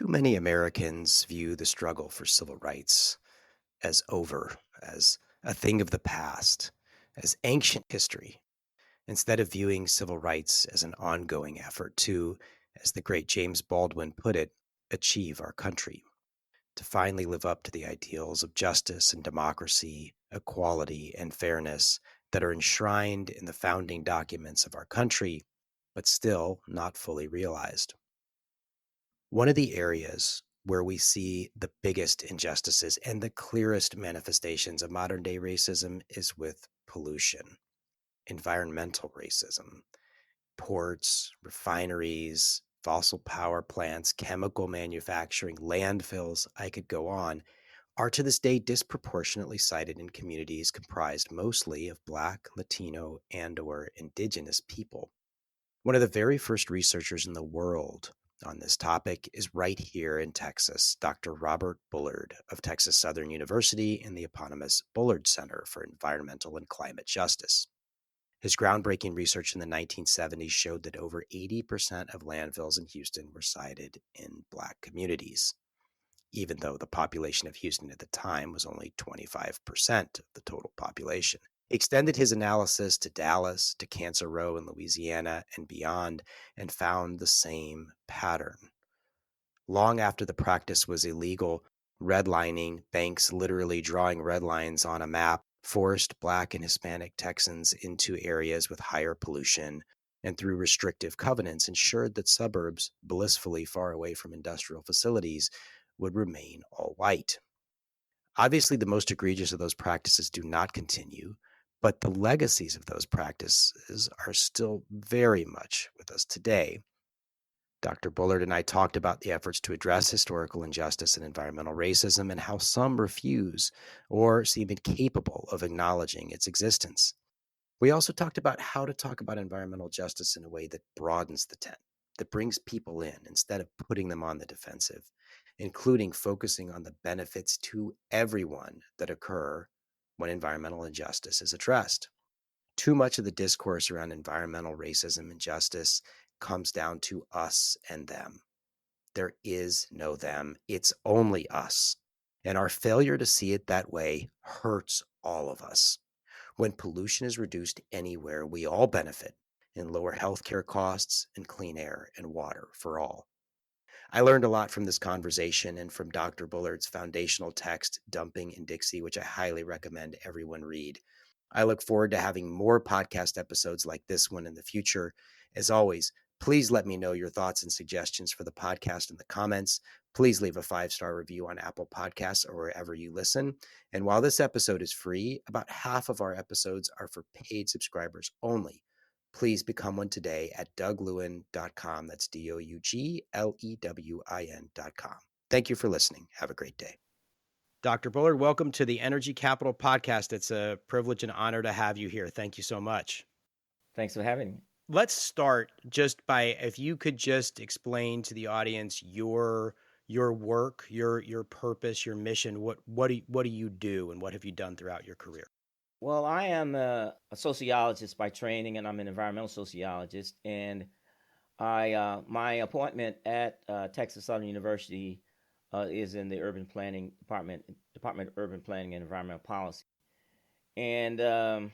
Too many Americans view the struggle for civil rights as over, as a thing of the past, as ancient history, instead of viewing civil rights as an ongoing effort to, as the great James Baldwin put it, achieve our country, to finally live up to the ideals of justice and democracy, equality and fairness that are enshrined in the founding documents of our country, but still not fully realized. One of the areas where we see the biggest injustices and the clearest manifestations of modern day racism is with pollution, environmental racism. Ports, refineries, fossil power plants, chemical manufacturing, landfills, I could go on, are to this day disproportionately cited in communities comprised mostly of Black, Latino, and/or Indigenous people. One of the very first researchers in the world on this topic is right here in Texas, Dr. Robert Bullard of Texas Southern University and the eponymous Bullard Center for Environmental and Climate Justice. His groundbreaking research in the 1970s showed that over 80% of landfills in Houston were sited in Black communities, even though the population of Houston at the time was only 25% of the total population. He extended his analysis to Dallas, to Cancer Row in Louisiana, and beyond, and found the same pattern. Long after the practice was illegal, redlining, banks literally drawing red lines on a map, forced Black and Hispanic Texans into areas with higher pollution, and through restrictive covenants ensured that suburbs, blissfully far away from industrial facilities, would remain all white. Obviously, the most egregious of those practices do not continue, but the legacies of those practices are still very much with us today. Dr. Bullard and I talked about the efforts to address historical injustice and environmental racism and how some refuse or seem incapable of acknowledging its existence. We also talked about how to talk about environmental justice in a way that broadens the tent, that brings people in instead of putting them on the defensive, including focusing on the benefits to everyone that occur when environmental injustice is addressed. Too much of the discourse around environmental racism and justice comes down to us and them. There is no them. It's only us. And our failure to see it that way hurts all of us. When pollution is reduced anywhere, we all benefit in lower healthcare costs and clean air and water for all. I learned a lot from this conversation and from Dr. Bullard's foundational text, Dumping in Dixie, which I highly recommend everyone read. I look forward to having more podcast episodes like this one in the future. As always, please let me know your thoughts and suggestions for the podcast in the comments. Please leave a 5-star review on Apple Podcasts or wherever you listen. And while this episode is free, about half of our episodes are for paid subscribers only. Please become one today at douglewin.com. That's DOUGLEWIN.com. Thank you for listening. Have a great day. Dr. Bullard, welcome to the Energy Capital Podcast. It's a privilege and honor to have you here. Thank you so much. Thanks for having me. Let's start just by, if you could just explain to the audience your work, your purpose, your mission. What do you do, and what have you done throughout your career? Well, I am a sociologist by training, and I'm an environmental sociologist. And my appointment at Texas Southern University is in the urban planning department of urban planning and environmental policy. And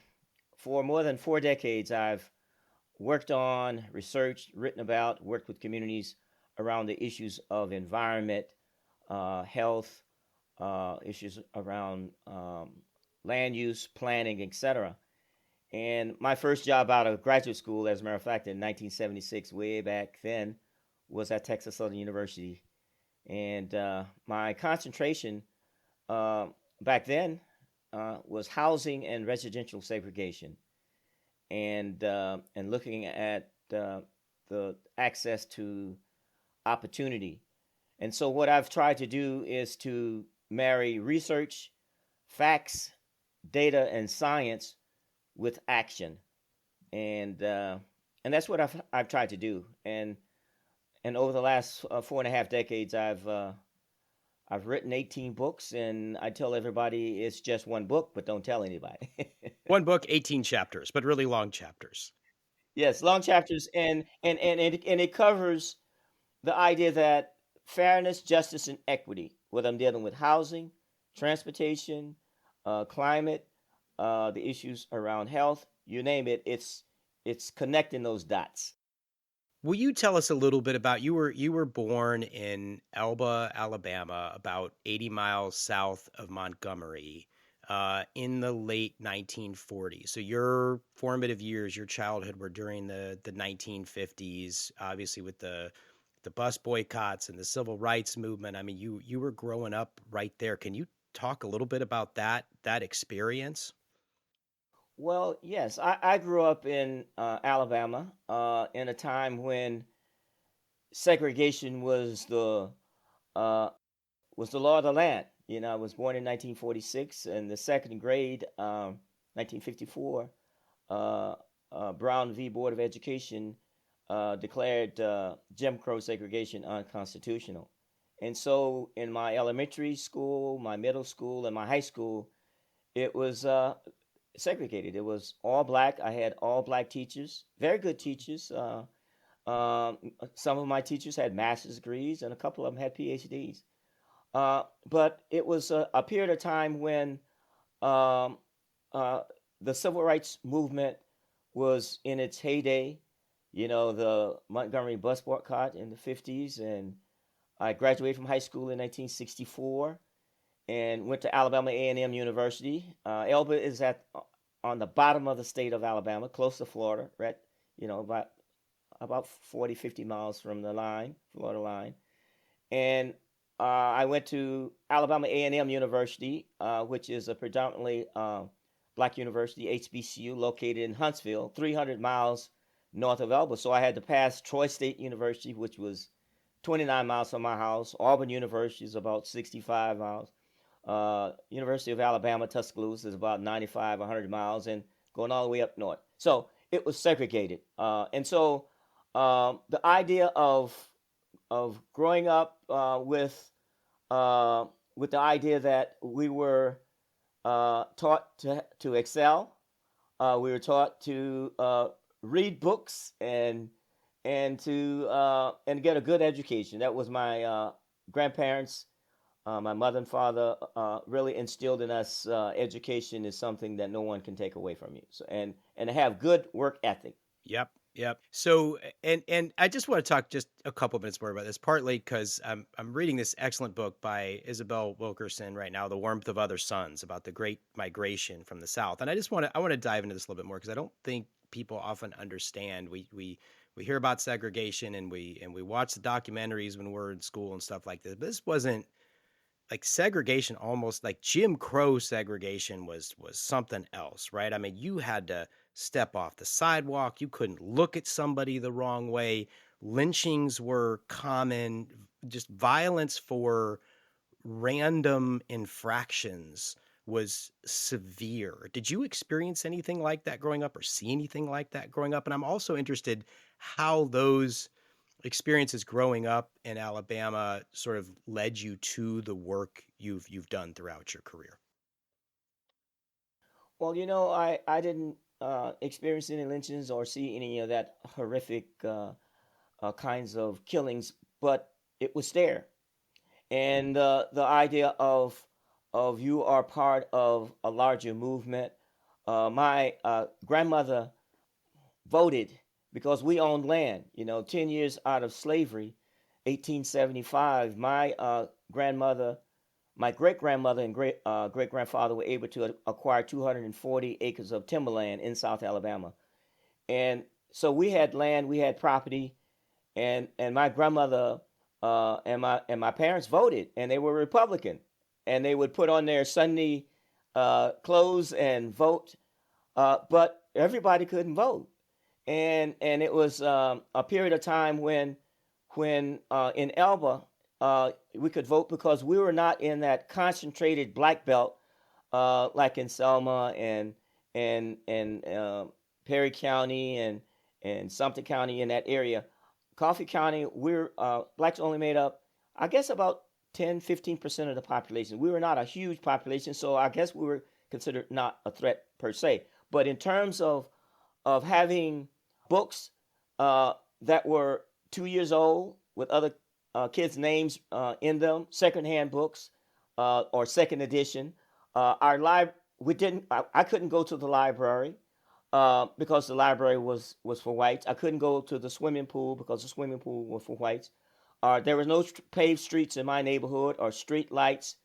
for more than 4 decades, I've worked on, researched, written about, worked with communities around the issues of environment, health, issues around land use, planning, etc. And my first job out of graduate school, as a matter of fact, in 1976, way back then, was at Texas Southern University. And my concentration back then was housing and residential segregation, and looking at the access to opportunity. And so what I've tried to do is to marry research, facts, data, and science with action, and that's what I've tried to do. And over the last 4.5 decades, I've written 18 books, and I tell everybody it's just one book, but don't tell anybody. One book, 18 chapters, but really long chapters. Yes, long chapters, and it covers the idea that fairness, justice, and equity. Whether I'm dealing with housing, transportation, climate, the issues around health, you name it, it's connecting those dots. Will you tell us a little bit about you were born in Elba, Alabama, about 80 miles south of Montgomery, in the late 1940s. So your formative years, your childhood were during the 1950s, obviously with the bus boycotts and the civil rights movement. I mean, you were growing up right there. Can you talk a little bit about that experience? Well, yes, I grew up in Alabama in a time when segregation uh, was the law of the land. You know, I was born in 1946, and the second grade, 1954, uh, Brown v. Board of Education declared Jim Crow segregation unconstitutional. And so, in my elementary school, my middle school, and my high school, it was segregated. It was all black. I had all black teachers, very good teachers. Um, some of my teachers had master's degrees, and a couple of them had PhDs. But it was a period of time when um, uh, the civil rights movement was in its heyday. You know, the Montgomery bus boycott in the 50s, and I graduated from high school in 1964 and went to Alabama A&M University. Elba is at on the bottom of the state of Alabama, close to Florida, right? You know, about 40, 50 miles from the line, Florida line. And I went to Alabama A&M University, which is a predominantly black university, HBCU, located in Huntsville, 300 miles north of Elba. So I had to pass Troy State University, which was 29 miles from my house. Auburn University is about 65 miles. University of Alabama, Tuscaloosa is about 95, 100 miles, and going all the way up north. So it was segregated. And so the idea of growing up with the idea that we were taught to excel. We were taught to read books and get a good education. That was my grandparents, my mother and father really instilled in us. Education is something that no one can take away from you. So and to have good work ethic. Yep, yep. So, and I just want to talk just a couple minutes more about this, partly because I'm reading this excellent book by Isabel Wilkerson right now, "The Warmth of Other Suns," about the Great Migration from the South. And I want to dive into this a little bit more because I don't think people often understand. We hear about segregation and we watch the documentaries when we're in school and stuff like this. But this wasn't like segregation, almost like Jim Crow segregation was something else, right? I mean, you had to step off the sidewalk, you couldn't look at somebody the wrong way. Lynchings were common, just violence for random infractions was severe. Did you experience anything like that growing up or see anything like that growing up? And I'm also interested how those experiences growing up in Alabama sort of led you to the work you've done throughout your career. Well, you know, I didn't experience any lynchings or see any of that horrific kinds of killings, but it was there. And the idea of you are part of a larger movement. My grandmother voted because we owned land. You know, 10 years out of slavery, 1875. My grandmother, my great grandmother, and great grandfather were able to acquire 240 acres of timberland in South Alabama, and so we had land, we had property, and my grandmother and my parents voted, and they were Republican, and they would put on their Sunday clothes and vote, but everybody couldn't vote, and it was a period of time when in Elba we could vote because we were not in that concentrated black belt like in Selma and Perry County and Sumter County in that area. Coffee County, we're blacks only made up, I guess, about 10-15% of the population. We were not a huge population, so I guess we were considered not a threat per se. But in terms of having books that were 2 years old with other kids' names in them, secondhand books or second edition. We didn't. I couldn't go to the library because the library was for whites. I couldn't go to the swimming pool because the swimming pool was for whites. There was no paved streets in my neighborhood or street lights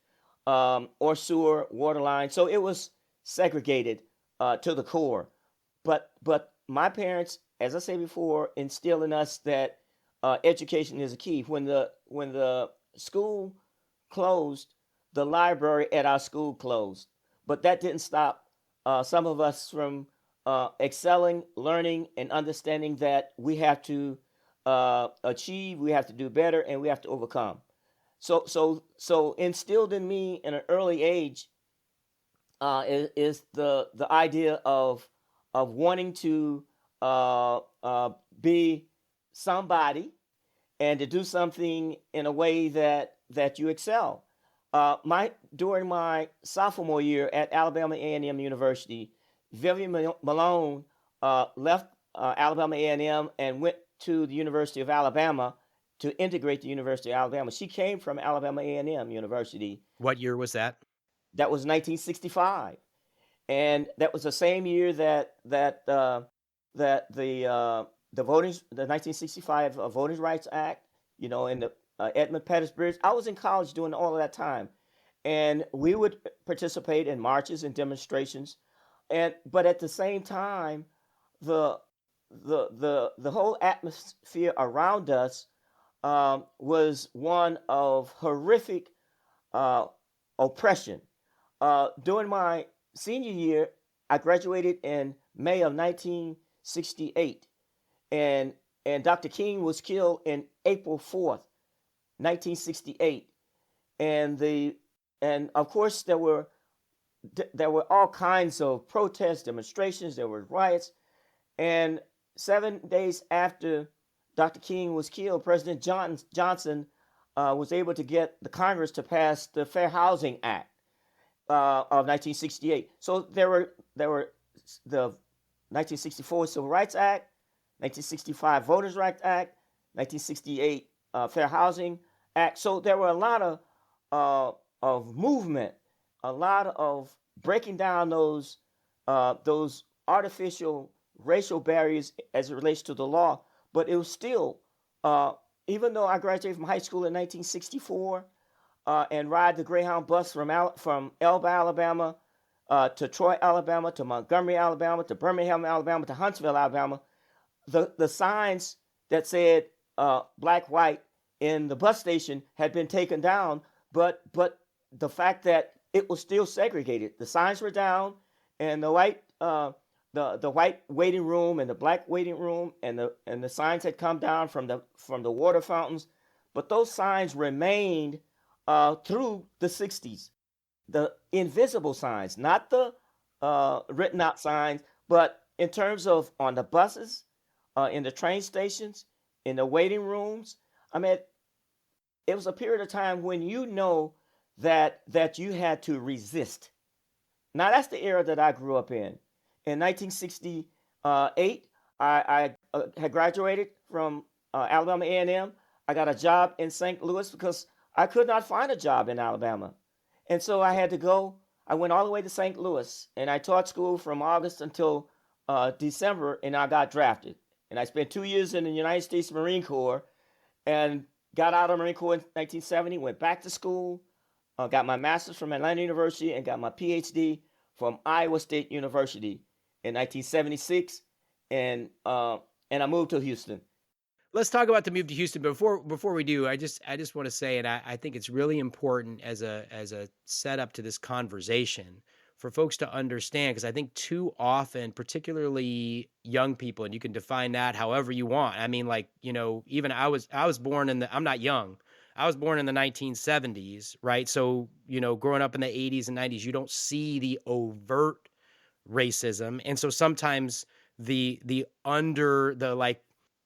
or sewer water lines, so it was segregated to the core. But my parents, as I said before, instilled in us that education is a key. When the school closed, the library at our school closed, but that didn't stop some of us from excelling, learning, and understanding that we have to achieve, we have to do better, and we have to overcome. So instilled in me in an early age is the idea of wanting to be somebody and to do something in a way that you excel. My During my sophomore year at Alabama A&M University, Vivian Malone left Alabama A&M and went to the University of Alabama to integrate the University of Alabama. She came from Alabama A&M University. What year was that? That was 1965, and that was the same year that the 1965 Voting Rights Act, and the Edmund Pettus Bridge. I was in college during all of that time, and we would participate in marches and demonstrations, but at the same time, the the whole atmosphere around us was one of horrific uh, oppression. During my senior year, I graduated in May of 1968, and Dr. King was killed in April 4th, 1968, and of course there were all kinds of protests, demonstrations, there were riots, and 7 days after Dr. King was killed, President Johnson was able to get the Congress to pass the Fair Housing Act of 1968. So there were the 1964 Civil Rights Act, 1965 Voters' Rights Act, 1968 Fair Housing Act. So there were a lot of movement, a lot of breaking down those artificial racial barriers as it relates to the law. But it was still, even though I graduated from high school in 1964 and ride the Greyhound bus from Elba, Alabama, to Troy, Alabama, to Montgomery, Alabama, to Birmingham, Alabama, to Huntsville, Alabama, the signs that said black, white in the bus station had been taken down, but the fact that it was still segregated, the signs were down, and the white waiting room and the black waiting room and the signs had come down from the water fountains, but those signs remained through the 60s. The invisible signs, not the written out signs, but in terms of on the buses, in the train stations, in the waiting rooms. I mean, it was a period of time when that you had to resist. Now that's the era that I grew up in. In 1968, I had graduated from Alabama A&M. I got a job in St. Louis because I could not find a job in Alabama, and so I had to go. I went all the way to St. Louis, and I taught school from August until December, and I got drafted. And I spent 2 years in the United States Marine Corps, and got out of the Marine Corps in 1970. Went back to school, got my master's from Atlanta University, and got my PhD from Iowa State University in 1976, and I moved to Houston. Let's talk about the move to Houston. Before we do, I just want to say, and I think it's really important as a setup to this conversation for folks to understand, because I think too often, particularly young people, and you can define that however you want. I mean, like, even I was born I'm not young. I was born in the 1970s, right? So, growing up in the 80s and 90s, you don't see the overt racism. And so sometimes the under the, like,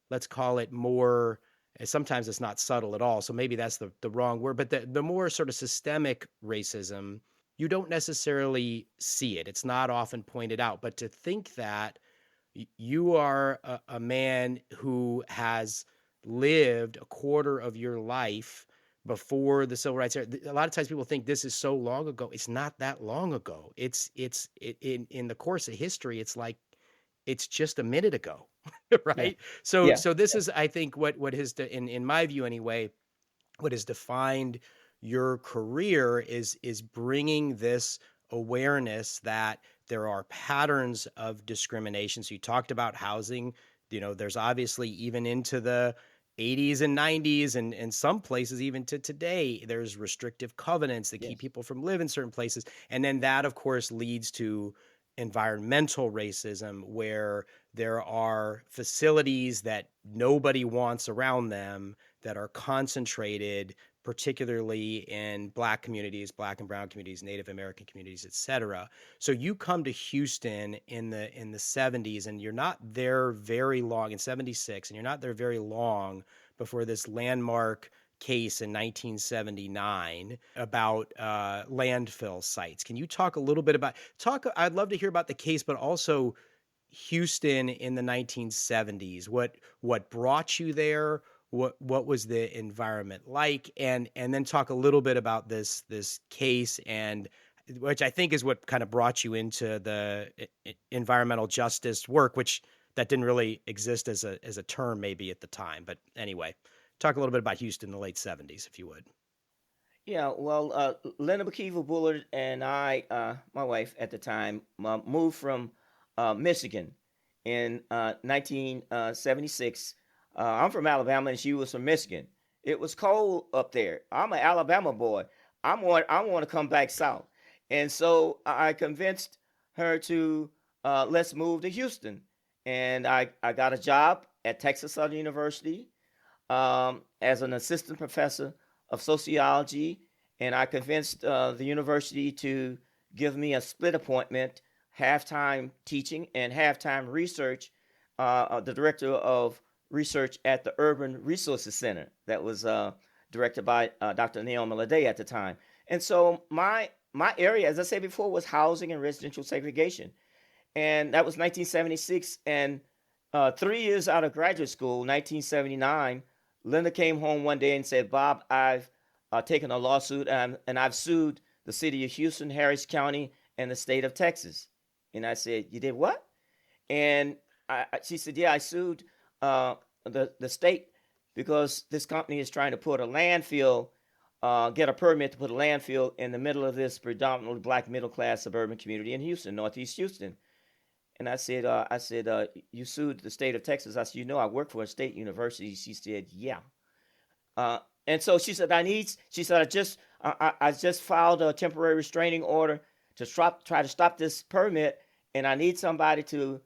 let's call it more, sometimes it's not subtle at all. So maybe that's the wrong word, but the more sort of systemic racism, you don't necessarily see it. It's not often pointed out, but to think that you are a man who has lived a quarter of your life before the civil rights era. A lot of times people think this is so long ago. It's not that long ago. In the course of history, it's like it's just a minute ago, Yeah. right? So Yeah. so this is, I think, what has in my view anyway, what has defined your career is bringing this awareness that there are patterns of discrimination. So you talked about housing. There's obviously, even into the 80s and 90s, and in some places even to today, there's restrictive covenants that keep Yes. people from living certain places. And then that, of course, leads to environmental racism, where there are facilities that nobody wants around them, that are concentrated particularly in Black communities, Black and brown communities, Native American communities, et cetera. So you come to Houston in the 70s, and you're not there very long, in 76, and you're not there very long before this landmark case in 1979 about landfill sites. Can you talk a little bit about I'd love to hear about the case, but also Houston in the 1970s. What brought you there? What was the environment like? And then talk a little bit about this case, and which I think is what kind of brought you into the environmental justice work, which that didn't really exist as a term maybe at the time. But anyway, talk a little bit about Houston in the late 70s, if you would. Yeah, well, Linda McKeever Bullard and I, my wife at the time, moved from Michigan in 1976. I'm from Alabama, and she was from Michigan. It was cold up there. I'm an Alabama boy. I want to come back south, and so I convinced her to let's move to Houston, and I got a job at Texas Southern University as an assistant professor of sociology, and I convinced the university to give me a split appointment, half-time teaching and half-time research, the director of research at the Urban Resources Center that was directed by Dr. Neil Millade at the time. And so my area, as I said before, was housing and residential segregation. And that was 1976. And 3 years out of graduate school, 1979, Linda came home one day and said, Bob, I've taken a lawsuit, and I've sued the city of Houston, Harris County, and the state of Texas. And I said, you did what? And she said, yeah, I sued the state because this company is trying to put a landfill, get a permit to put a landfill in the middle of this predominantly Black middle class suburban community in Houston, Northeast Houston. And I said, you sued the state of Texas. I said, I work for a state university. She said, yeah. And so she said, I just filed a temporary restraining order to try to stop this permit, and I need somebody to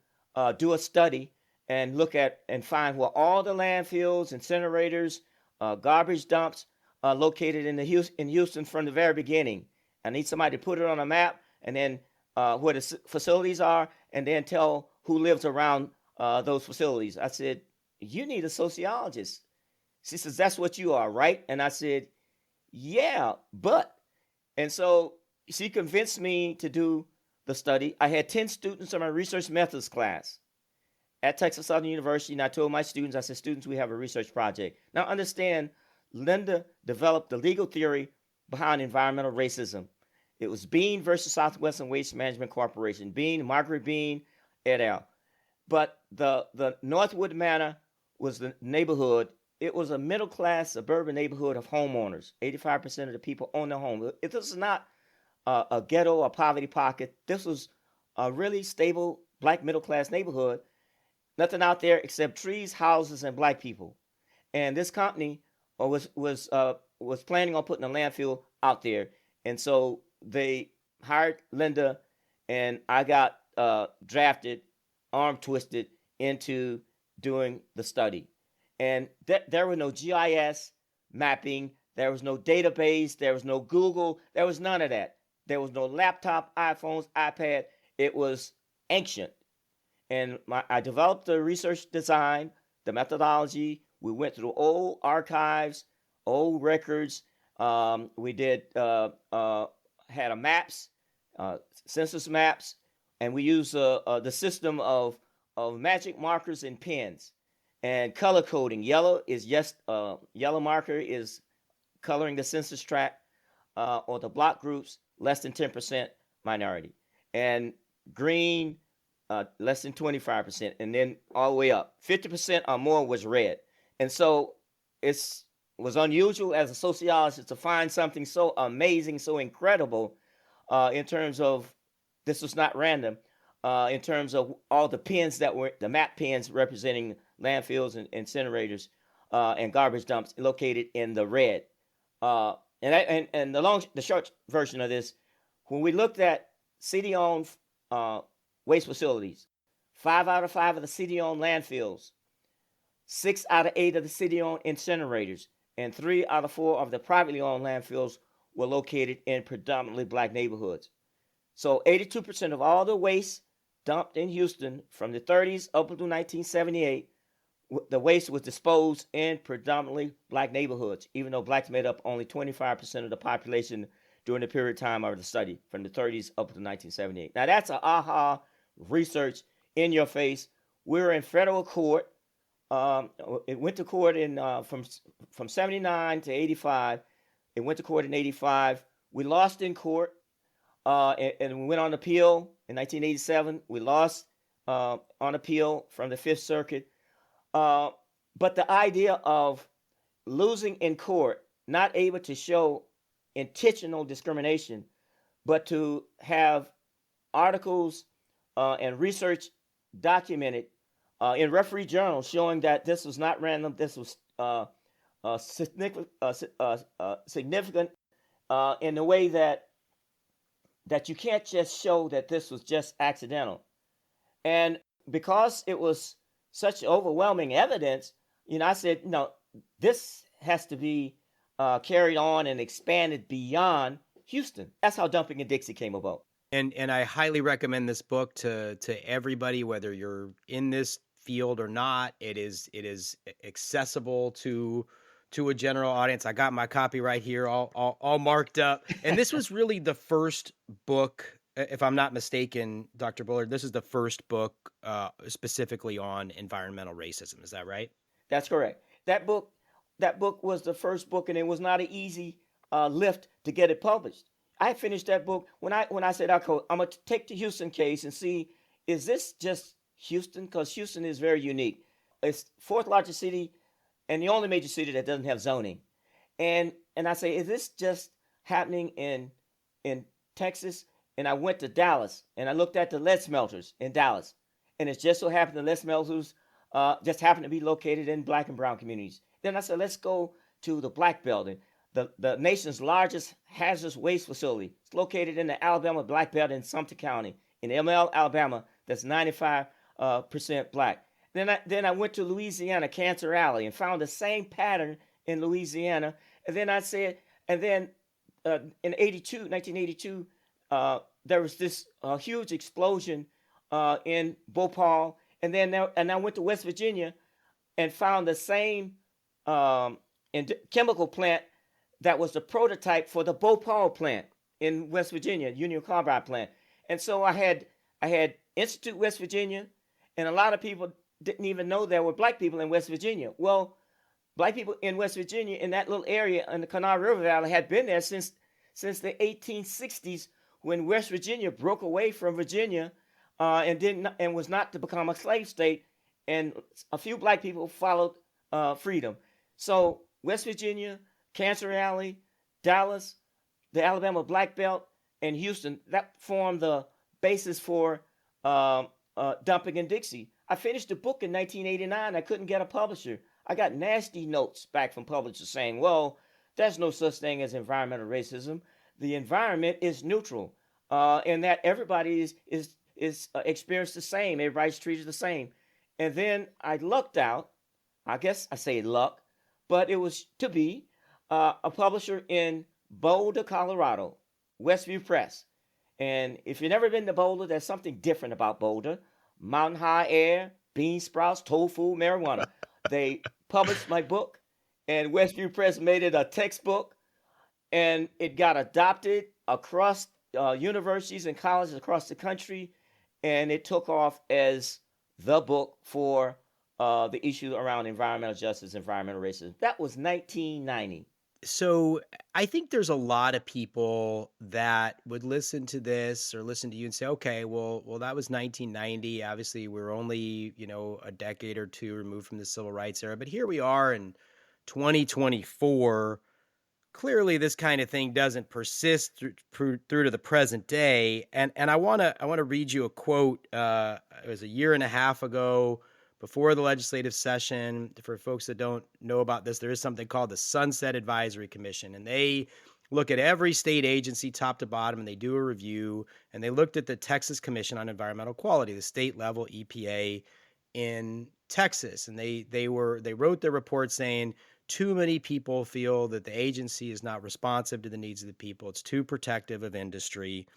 do a study and look at and find where all the landfills, incinerators, garbage dumps are located in Houston from the very beginning. I need somebody to put it on a map, and then where the facilities are, and then tell who lives around those facilities. I said, you need a sociologist. She says, that's what you are, right? And I said, yeah, but. And so she convinced me to do the study. I had 10 students in my research methods class at Texas Southern University, and I told my students, I said, students, we have a research project. Now understand, Linda developed the legal theory behind environmental racism. It was Bean versus Southwestern Waste Management Corporation. Bean, Margaret Bean, et al. But the Northwood Manor was the neighborhood. It was a middle-class suburban neighborhood of homeowners. 85% of the people own their home. This was not a ghetto or poverty pocket. This was a really stable Black middle-class neighborhood. Nothing out there except trees, houses, and Black people. And this company was planning on putting a landfill out there. And so they hired Linda, and I got drafted, arm twisted into doing the study. And there were no GIS mapping, there was no database, there was no Google, there was none of that. There was no laptop, iPhones, iPad. It was ancient. And I developed the research design, the methodology. We went through old archives, old records. We did had a maps, census maps, and we used the system of magic markers and pens. And color coding. Yellow is yellow marker is coloring the census tract or the block groups less than 10% minority, and green less than 25%, and then all the way up 50% or more was red. And so it was unusual as a sociologist to find something so amazing, so incredible in terms of this was not random. In terms of all the pins that were the map pins representing landfills and incinerators and garbage dumps located in the red. And the short version of this, when we looked at city-owned waste facilities, 5 out of 5 of the city-owned landfills, 6 out of 8 of the city-owned incinerators, and 3 out of 4 of the privately owned landfills were located in predominantly black neighborhoods. So 82% of all the waste dumped in Houston from the 30s up until 1978, the waste was disposed in predominantly black neighborhoods, even though blacks made up only 25% of the population during the period of time of the study, from the 30s up to 1978. Now that's an aha research in your face. We were in federal court. It went to court in from 79 to 85. It went to court in 85. We lost in court, and we went on appeal in 1987. We lost on appeal from the Fifth Circuit. But the idea of losing in court, not able to show intentional discrimination, but to have articles and research documented in referee journals showing that this was not random, this was significant in the way that you can't just show that this was just accidental. And because it was such overwhelming evidence, I said, this has to be carried on and expanded beyond Houston. That's how Dumping in Dixie came about. And I highly recommend this book to everybody, whether you're in this field or not. It is accessible to a general audience. I got my copy right here, all marked up. And this was really the first book, if I'm not mistaken, Dr. Bullard, this is the first book specifically on environmental racism. Is that right? That's correct. That book was the first book, and it was not an easy lift to get it published. I finished that book when I said, I'm going to take the Houston case and see, is this just Houston? Because Houston is very unique. It's fourth largest city and the only major city that doesn't have zoning. And I say, is this just happening in Texas? And I went to Dallas and I looked at the lead smelters in Dallas. And it just so happened the lead smelters just happened to be located in black and brown communities. Then I said, let's go to the Black Belt, the nation's largest hazardous waste facility. It's located in the Alabama Black Belt in Sumter County, in ML, Alabama. That's 95% black. Then I went to Louisiana, Cancer Alley, and found the same pattern in Louisiana. And then I said, in 1982, there was this huge explosion in Bhopal. And then I went to West Virginia and found the same chemical plant that was the prototype for the Bhopal plant in West Virginia, Union Carbide plant. And so I had Institute West Virginia, and a lot of people didn't even know there were black people in West Virginia. Well, black people in West Virginia, in that little area in the Kanawha River Valley, had been there since the 1860s, when West Virginia broke away from Virginia and was not to become a slave state, and a few black people followed freedom. So West Virginia, Cancer Alley, Dallas, the Alabama Black Belt, and Houston, that formed the basis for Dumping in Dixie. I finished the book in 1989. I couldn't get a publisher. I got nasty notes back from publishers saying, well, there's no such thing as environmental racism. The environment is neutral, and that everybody is experienced the same. Everybody's treated the same. And then I lucked out. I guess I say luck, but it was to be a publisher in Boulder, Colorado, Westview Press. And if you've never been to Boulder, there's something different about Boulder. Mountain high air, bean sprouts, tofu, marijuana. They published my book, and Westview Press made it a textbook, and it got adopted across universities and colleges across the country, and it took off as the book for the issue around environmental justice, environmental racism. That was 1990. So I think there's a lot of people that would listen to this or listen to you and say, okay, well, that was 1990. Obviously, we're only, a decade or two removed from the civil rights era, but here we are in 2024. Clearly this kind of thing doesn't persist through to the present day. And I want to read you a quote. It was a year and a half ago before the legislative session. For folks that don't know about this, there is something called the Sunset Advisory Commission, and they look at every state agency top to bottom, and they do a review. And they looked at the Texas Commission on Environmental Quality, the state level EPA in Texas, and they wrote their report saying too many people feel that the agency is not responsive to the needs of the people. It's too protective of industry.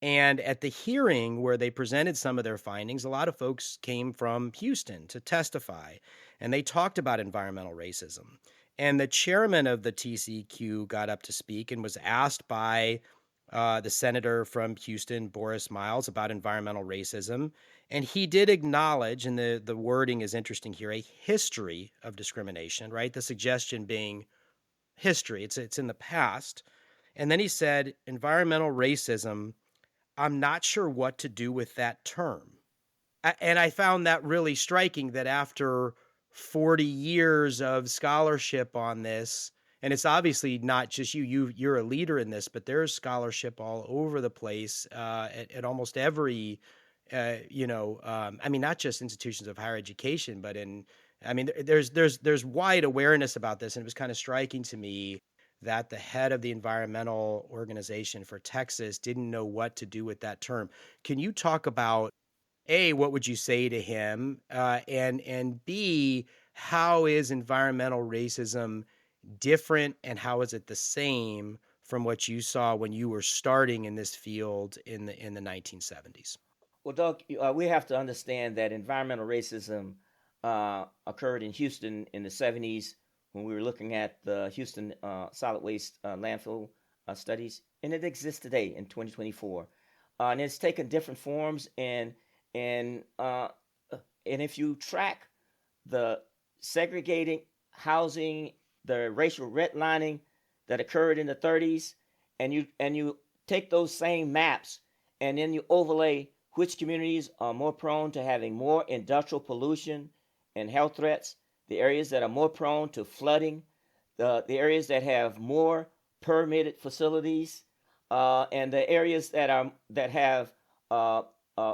And at the hearing where they presented some of their findings, a lot of folks came from Houston to testify, and they talked about environmental racism. And the chairman of the TCEQ got up to speak and was asked by the senator from Houston, Boris Miles, about environmental racism. And he did acknowledge, and the wording is interesting here, a history of discrimination, right? The suggestion being history. It's in the past. And then he said, environmental racism, I'm not sure what to do with that term. And I found that really striking, that after 40 years of scholarship on this, and it's obviously not just you're a leader in this, but there's scholarship all over the place at almost every, not just institutions of higher education, but there's wide awareness about this. And it was kind of striking to me that the head of the environmental organization for Texas didn't know what to do with that term. Can you talk about, A, what would you say to him? And B, how is environmental racism different, and how is it the same from what you saw when you were starting in this field in the 1970s? Well, Doug, we have to understand that environmental racism occurred in Houston in the 70s when we were looking at the Houston solid waste landfill studies, and it exists today in 2024. And it's taken different forms, and if you track the segregating housing, the racial redlining that occurred in the 30s, and you take those same maps and then you overlay which communities are more prone to having more industrial pollution and health threats, the areas that are more prone to flooding, the areas that have more permitted facilities, and the areas that have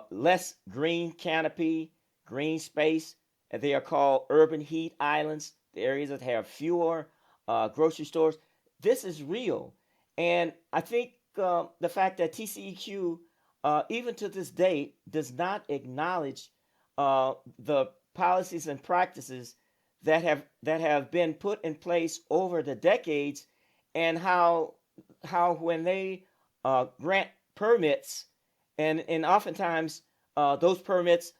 less green canopy, green space. And they are called urban heat islands. The areas that have fewer grocery stores. This is real, and I think the fact that TCEQ, even to this day, does not acknowledge the policies and practices that have been put in place over the decades, and how when they grant permits, and oftentimes those permits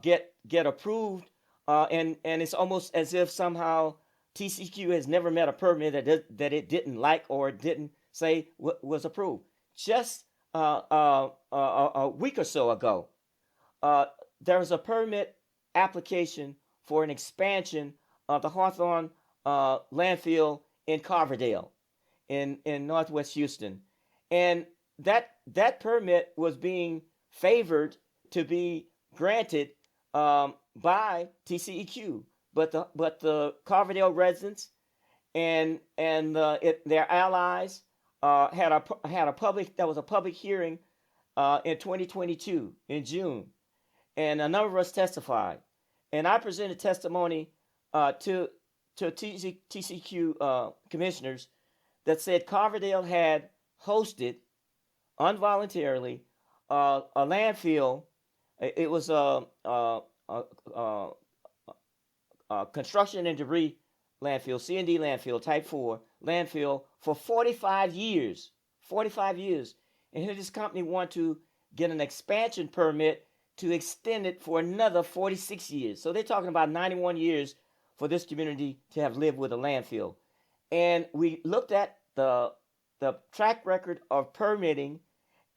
get approved, and it's almost as if somehow TCEQ has never met a permit that it didn't like or didn't say was approved. Just a week or so ago, there was a permit application for an expansion of the Hawthorne landfill in Carverdale in Northwest Houston. And that permit was being favored to be granted by TCEQ, but the Carverdale residents and their allies had a public hearing in 2022 in June, and a number of us testified, and I presented testimony to TCEQ commissioners that said Carverdale had hosted involuntarily a landfill. It was construction and debris landfill, C&D landfill, type 4 landfill, for 45 years. 45 years. And here this company wanted to get an expansion permit to extend it for another 46 years. So they're talking about 91 years for this community to have lived with a landfill. And we looked at the track record of permitting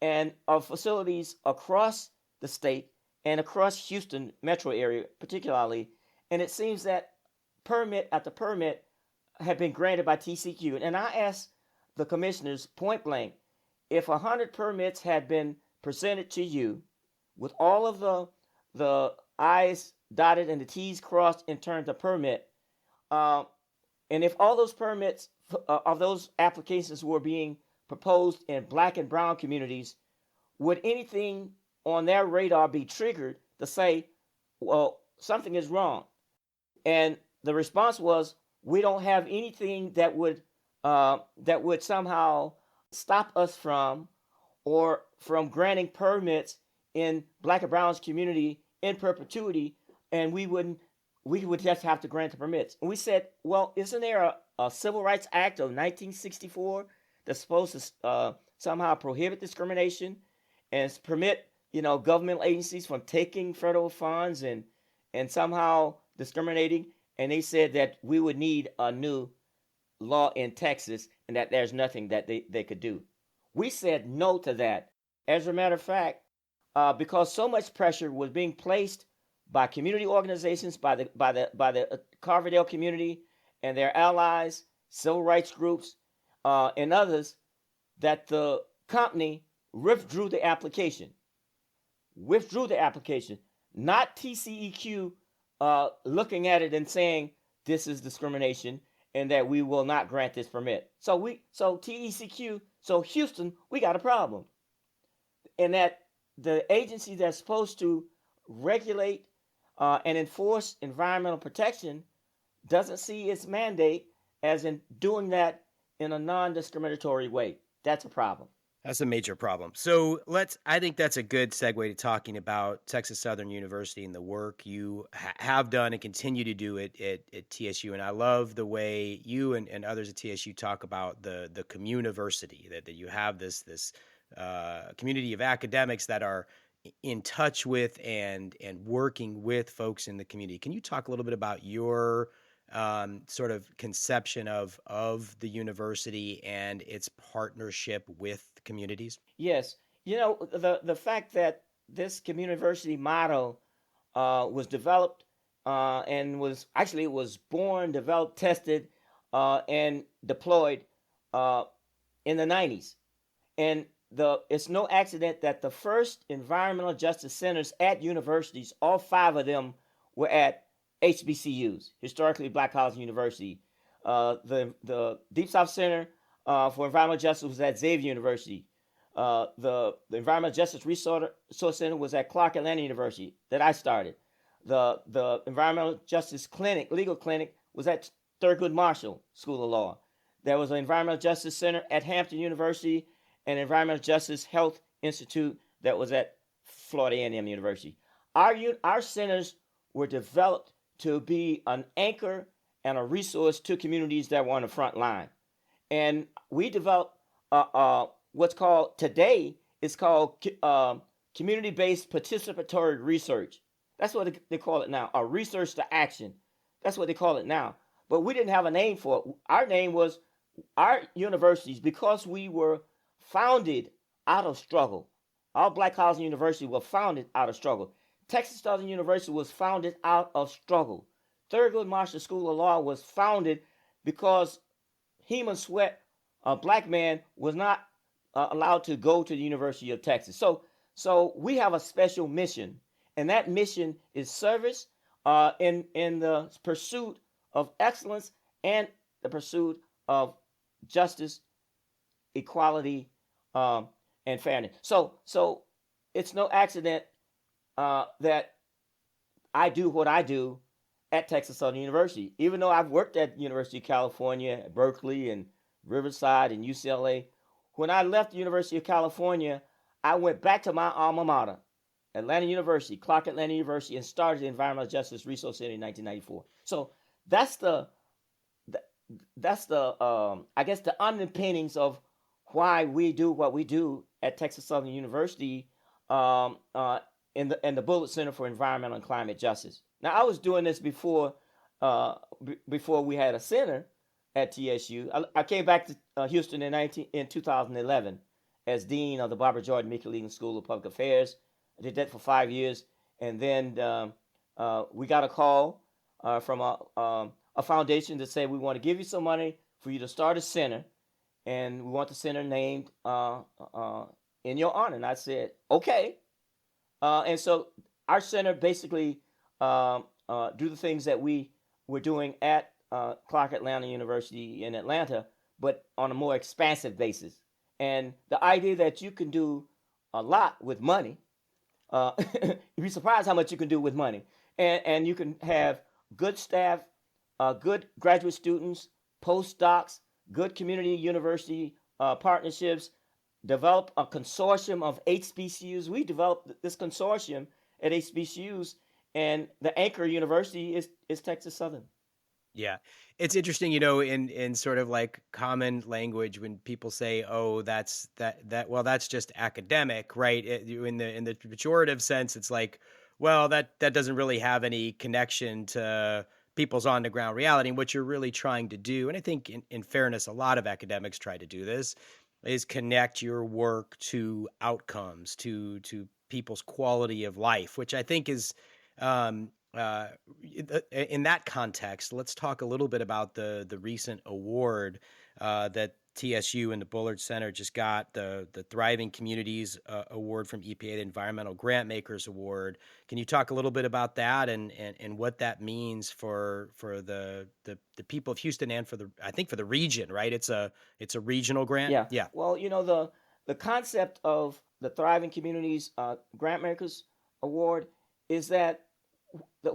and of facilities across the state and across Houston metro area particularly, And it seems that permit after permit had been granted by TCEQ. And I asked the commissioners point blank, if 100 permits had been presented to you with all of the I's dotted and the T's crossed in terms of permit, uh, and if all those permits of those applications were being proposed in black and brown communities, would anything on their radar be triggered to say, well, something is wrong? And the response was, we don't have anything that would somehow stop us from or from granting permits in black and brown community in perpetuity, and we would just have to grant the permits. And we said, well, isn't there a Civil Rights Act of 1964 that's supposed to somehow prohibit discrimination and permit government agencies from taking federal funds and somehow discriminating? And they said that we would need a new law in Texas and that there's nothing that they could do. We said no to that. As a matter of fact, because so much pressure was being placed by community organizations, by the Carverdale community and their allies, civil rights groups, and others, that the company withdrew the application. Not TCEQ looking at it and saying this is discrimination and that we will not grant this permit. So TCEQ, so Houston, we got a problem. And that the agency that's supposed to regulate and enforce environmental protection doesn't see its mandate as in doing that in a non-discriminatory way. That's a problem. That's a major problem. So I think that's a good segue to talking about Texas Southern University and the work you have done and continue to do at TSU. And I love the way you and others at TSU talk about the communiversity, that you have this community of academics that are in touch with and working with folks in the community. Can you talk a little bit about your sort of conception of the university and its partnership with communities? Yes. The fact that this communiversity model was developed and it was born, developed, tested, and deployed in the 90s. And it's no accident that the first environmental justice centers at universities, all 5 of them were at HBCUs, historically black college university. The Deep South Center for Environmental Justice was at Xavier University. The Environmental Justice Resource Center was at Clark Atlanta University that I started. The Environmental Justice Legal Clinic was at Thurgood Marshall School of Law. There was an Environmental Justice Center at Hampton University and Environmental Justice Health Institute that was at Florida A&M University. Our centers were developed to be an anchor and a resource to communities that were on the front line. And we developed what's called today, it's called community-based participatory research. That's what they call it now, a research to action. That's what they call it now. But we didn't have a name for it. Our name was our universities, because we were founded out of struggle. All black colleges and universities were founded out of struggle. Texas Southern University was founded out of struggle. Thurgood Marshall School of Law was founded because Heman Sweat, a black man, was not allowed to go to the University of Texas. So we have a special mission, and that mission is service in the pursuit of excellence and the pursuit of justice, equality, and fairness. So it's no accident that I do what I do at Texas Southern University. Even though I've worked at University of California, Berkeley, and Riverside, and UCLA, when I left the University of California, I went back to my alma mater, Atlanta University, Clark Atlanta University, and started the Environmental Justice Resource Center in 1994. So that's the I guess the underpinnings of why we do what we do at Texas Southern University in the Bullard Center for Environmental and Climate Justice. Now, I was doing this before we had a center at TSU. I came back to Houston in 2011 as dean of the Barbara Jordan Meeker Legal School of Public Affairs. I did that for 5 years, and then we got a call from a foundation that said we want to give you some money for you to start a center, and we want the center named in your honor. And I said, okay. And so our center basically do the things that we were doing at Clark Atlanta University in Atlanta, but on a more expansive basis. And the idea that you can do a lot with money, you'd be surprised how much you can do with money. And you can have good staff, good graduate students, postdocs, good community university partnerships, develop a consortium of HBCUs. We developed this consortium at HBCUs, and the anchor university is Texas Southern. Yeah. It's interesting, you know, in sort of like common language when people say, "Oh, well, that's just academic," right? In the pejorative sense, it's like, well, that doesn't really have any connection to people's on the ground reality. And what you're really trying to do, and I think in fairness, a lot of academics try to do this, is connect your work to outcomes, to people's quality of life, which I think is um, uh, in that context. Let's talk a little bit about the recent award that TSU and the Bullard Center just got, the Thriving Communities Award from EPA, the Environmental Grant Makers Award. Can you talk a little bit about that and what that means for the people of Houston and I think for the region, right? It's a regional grant. Yeah. Yeah. Well, the concept of the Thriving Communities Grant Makers Award is that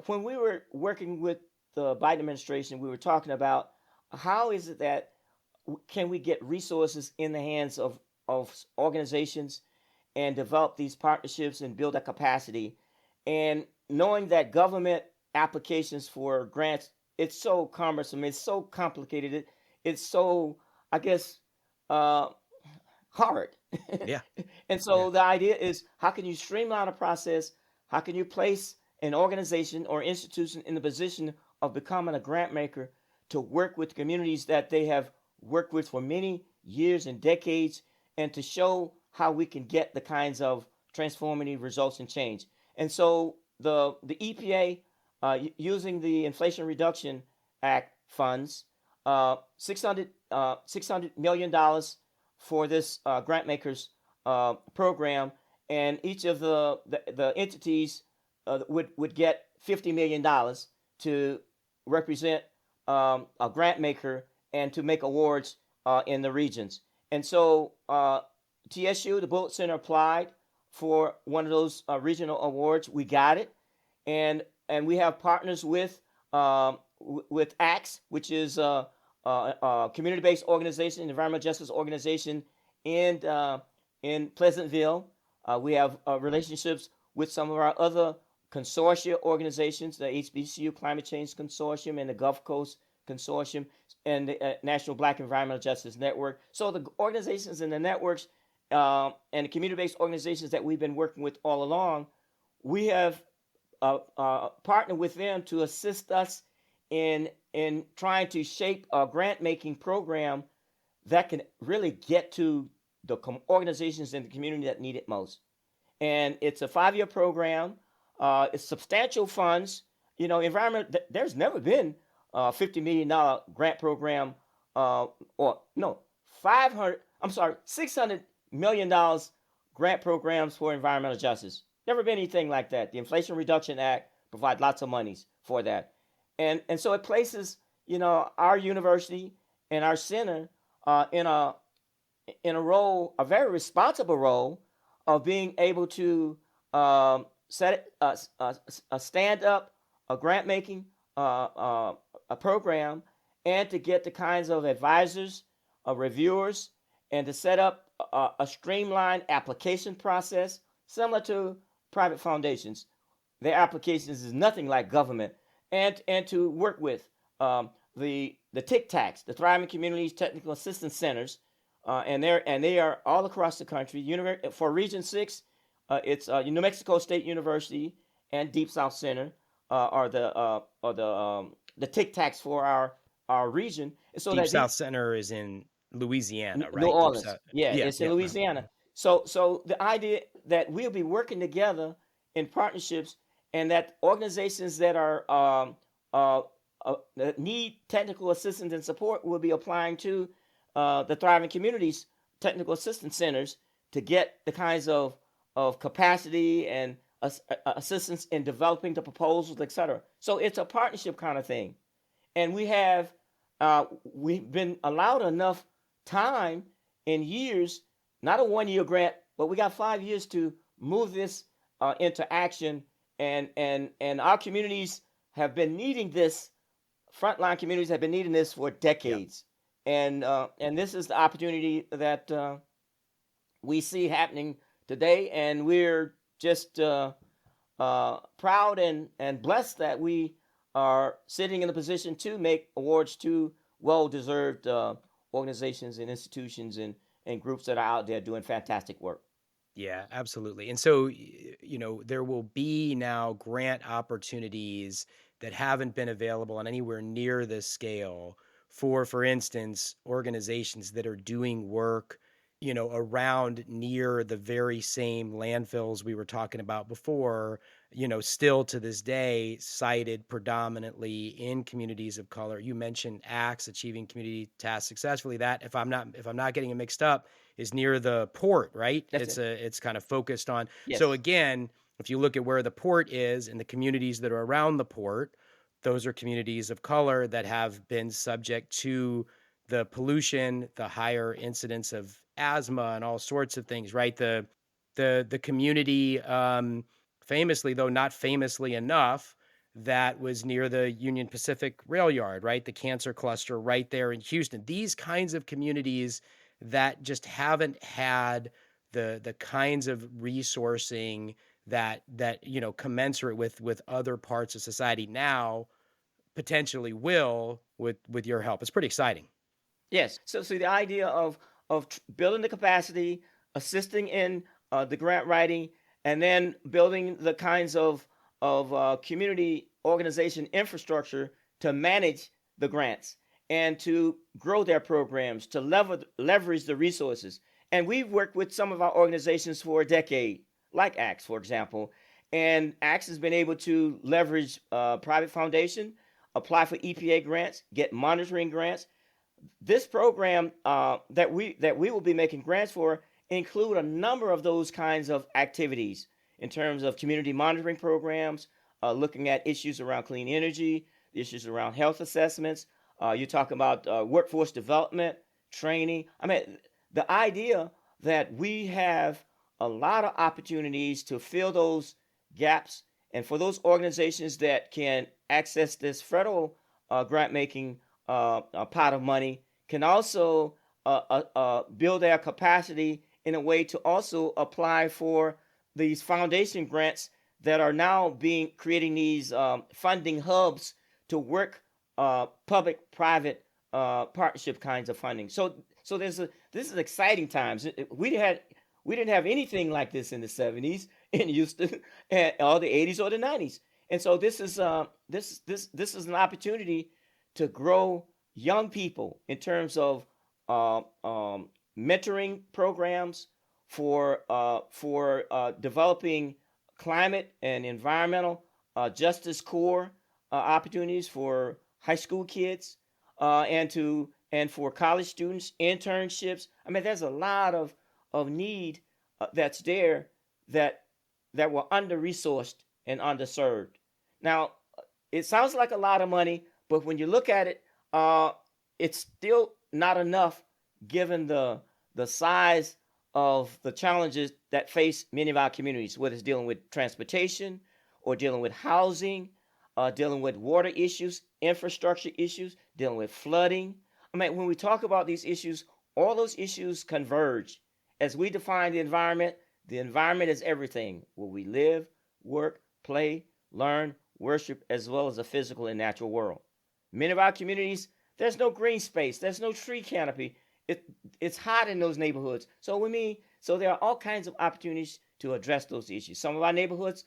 when we were working with the Biden administration, we were talking about how is it that can we get resources in the hands of organizations and develop these partnerships and build a capacity. And knowing that government applications for grants, it's so cumbersome, it's so complicated, it's so, I guess, uh, hard. Yeah. And Yeah. so the idea is how can you streamline a process? How can you place an organization or institution in the position of becoming a grant maker to work with communities that they have worked with for many years and decades, and to show how we can get the kinds of transformative results and change. And so the EPA, using the Inflation Reduction Act funds, 600 million dollars for this grant makers program, and each of the entities would get $50 million to represent a grant maker and to make awards in the regions. And so TSU, the Bullard Center, applied for one of those regional awards. We got it, and we have partners with ACTS, which is a community-based organization, environmental justice organization in Pleasantville. We have relationships with some of our other consortia organizations, the HBCU Climate Change Consortium and the Gulf Coast Consortium and the National Black Environmental Justice Network. So the organizations and the networks and the community-based organizations that we've been working with all along, we have partnered with them to assist us in trying to shape a grant-making program that can really get to the organizations in the community that need it most. And it's a 5-year program. It's substantial funds. Environment. There's never been a $50 million grant program, or no, 500. I'm sorry, $600 million grant programs for environmental justice. Never been anything like that. The Inflation Reduction Act provides lots of monies for that, and so it places our university and our center in a role, a very responsible role of being able to stand up a grant making a program, and to get the kinds of advisors, reviewers, and to set up a streamlined application process similar to private foundations. Their applications is nothing like government, and to work with the TICTACs, the Thriving Communities Technical Assistance Centers, and they are all across the country. For Region 6, it's New Mexico State University and Deep South Center are the TICTACs for our region. So Deep that South Center is in Louisiana, New right? Deep Orleans, South. yeah, Yeah. it's in Yeah. Louisiana. So the idea that we'll be working together in partnerships, and that organizations that are that need technical assistance and support will be applying to the Thriving Communities Technical Assistance Centers to get the kinds of capacity and assistance in developing the proposals, etc. So it's a partnership kind of thing, and we've been allowed enough time and years, not a 1 year grant, but we got 5 years to move this into action, and our communities have been needing this. Frontline communities have been needing this for Yeah. decades, and this is the opportunity that we see happening today, and we're just proud and blessed that we are sitting in a position to make awards to well-deserved organizations and institutions and groups that are out there doing fantastic work. Yeah, absolutely. And so, there will be now grant opportunities that haven't been available on anywhere near this scale for instance, organizations that are doing work, around near the very same landfills we were talking about before, still to this day cited predominantly in communities of color. You mentioned ACTS, Achieving Community Tasks Successfully. That, if I'm not getting it mixed up, is near the port, right? That's It's it. it's kind of focused on. So Yes. again, if you look at where the port is and the communities that are around the port, those are communities of color that have been subject to the pollution, the higher incidence of asthma and all sorts of things, right? The community, famously, though not famously enough, that was near the Union Pacific rail yard, right? The cancer cluster right there in Houston. These kinds of communities that just haven't had the kinds of resourcing that commensurate with other parts of society now potentially will with your help. It's pretty exciting. Yes. So the idea of building the capacity, assisting in the grant writing, and then building the kinds of community organization infrastructure to manage the grants and to grow their programs, to leverage the resources. And we've worked with some of our organizations for a decade, like ACTS, for example. And ACTS has been able to leverage private foundation, apply for EPA grants, get monitoring grants. This program that we will be making grants for include a number of those kinds of activities in terms of community monitoring programs, looking at issues around clean energy, issues around health assessments. You're talking about workforce development, training. I mean, the idea that we have a lot of opportunities to fill those gaps, and for those organizations that can access this federal grant making pot of money can also build their capacity in a way to also apply for these foundation grants that are now being creating these funding hubs to work public-private partnership kinds of funding. So this is exciting times. We didn't have anything like this in the 70s in Houston, or the 80s or the 90s. And so this is an opportunity to grow young people in terms of mentoring programs for developing climate and environmental justice core opportunities for high school kids, and for college students, internships. I mean, there's a lot of need that's there that were under resourced and underserved. Now, it sounds like a lot of money, but when you look at it, it's still not enough given the size of the challenges that face many of our communities, whether it's dealing with transportation or dealing with housing, dealing with water issues, infrastructure issues, dealing with flooding. I mean, when we talk about these issues, all those issues converge. As we define the environment is everything where we live, work, play, learn, worship, as well as the physical and natural world. Many of our communities, there's no green space, there's no tree canopy. It's hot in those neighborhoods. So there are all kinds of opportunities to address those issues. Some of our neighborhoods,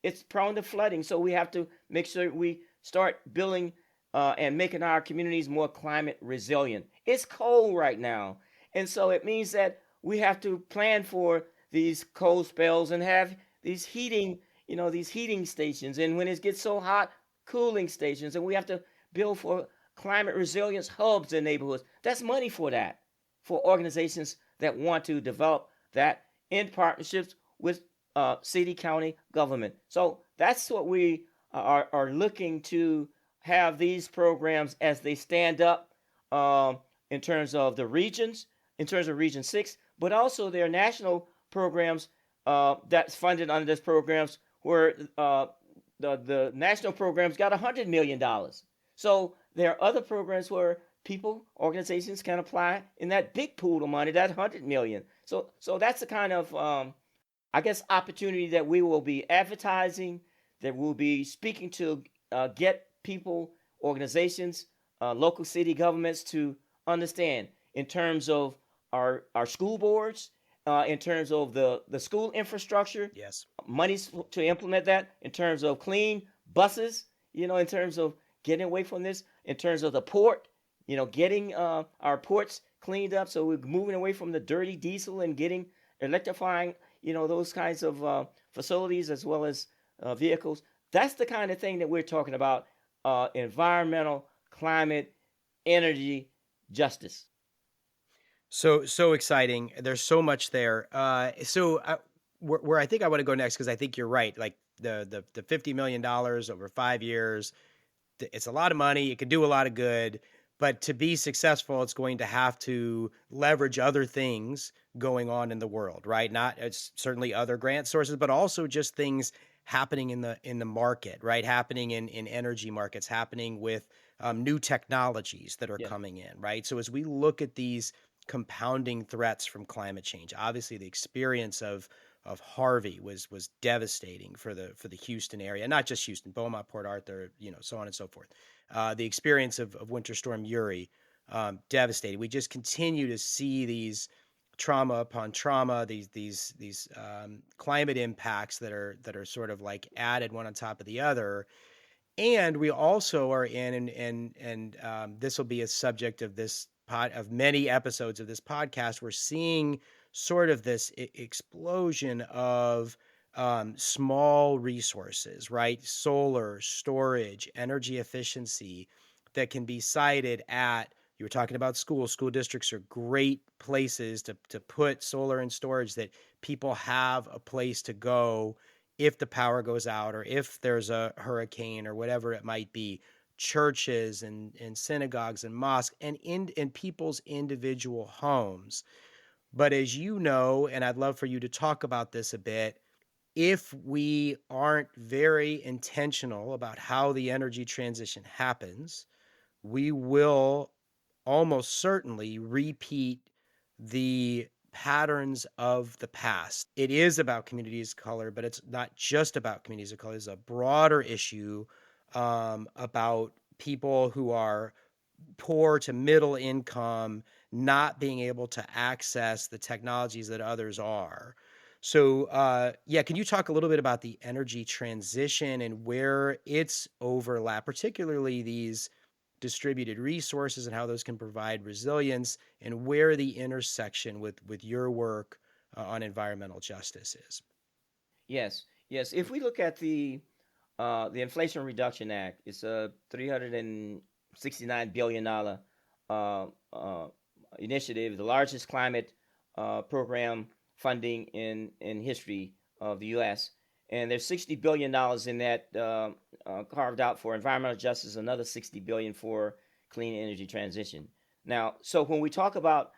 it's prone to flooding, so we have to make sure we start building and making our communities more climate resilient. It's cold right now, and so it means that we have to plan for these cold spells and have these heating stations. And when it gets so hot, cooling stations, and we have to build for climate resilience hubs in neighborhoods. That's money for that, for organizations that want to develop that in partnerships with city, county government. So that's what we are looking to have these programs as they stand up in terms of the regions, in terms of Region 6, but also there are national programs that's funded under this programs where the national programs got $100 million. So there are other programs where people, organizations can apply in that big pool of money, that 100 million. So that's the kind of I guess opportunity that we will be advertising, that we'll be speaking to get people, organizations, local city governments to understand in terms of our school boards, in terms of the school infrastructure, Yes. monies to implement that, in terms of clean buses, in terms of getting away from this, in terms of the port, getting our ports cleaned up. So we're moving away from the dirty diesel and getting electrifying, those kinds of facilities as well as vehicles. That's the kind of thing that we're talking about: environmental, climate, energy, justice. So exciting. There's so much there. Where I think I want to go next, because I think you're right. Like the $50 million over 5 years, it's a lot of money. It could do a lot of good, but to be successful, it's going to have to leverage other things going on in the world, right? Not it's certainly other grant sources, but also just things happening in the market, right? Happening in energy markets, happening with new technologies that are Yeah. coming in, right? So as we look at these compounding threats from climate change, obviously the experience of Harvey was devastating for the Houston area, not just Houston, Beaumont, Port Arthur, so on and so forth. The experience of Winter Storm Uri, devastating. We just continue to see these trauma upon trauma, these climate impacts that are sort of like added one on top of the other. And we also are in, and this will be a subject of of many episodes of this podcast. We're seeing sort of this explosion of small resources, right? Solar, storage, energy efficiency that can be cited at. You were talking about schools. School districts are great places to put solar and storage, that people have a place to go if the power goes out or if there's a hurricane or whatever it might be. Churches and synagogues and mosques and in people's individual homes. But as you know, and I'd love for you to talk about this a bit, if we aren't very intentional about how the energy transition happens, we will almost certainly repeat the patterns of the past. It is about communities of color, but it's not just about communities of color. It's a broader issue about people who are poor to middle income not being able to access the technologies that others are. So, can you talk a little bit about the energy transition and where it's overlap, particularly these distributed resources and how those can provide resilience, and where the intersection with your work on environmental justice is? Yes, yes. If we look at the Inflation Reduction Act, it's a $369 billion initiative, the largest climate program funding in history of the U.S. And there's $60 billion in that carved out for environmental justice, another $60 billion for clean energy transition. Now, so when we talk about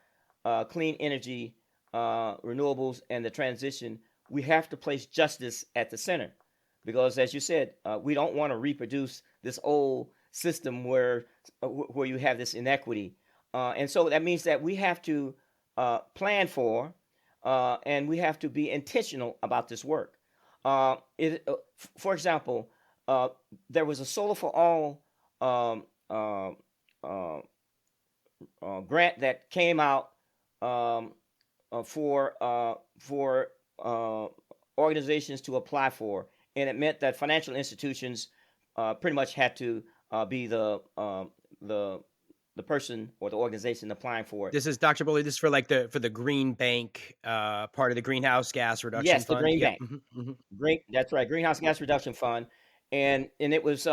clean energy, renewables, and the transition, we have to place justice at the center, because, as you said, we don't want to reproduce this old system where you have this inequity, and so that means that we have to plan for, and we have to be intentional about this work. For example, there was a Solar for All grant that came out for organizations to apply for, and it meant that financial institutions pretty much had to be the person or the organization applying for it. This is Dr. Bullard. This is for the Green Bank part of the Greenhouse Gas Reduction Yes, the Fund. Green Yep. Bank. That's right, Greenhouse Gas Reduction Fund. and it was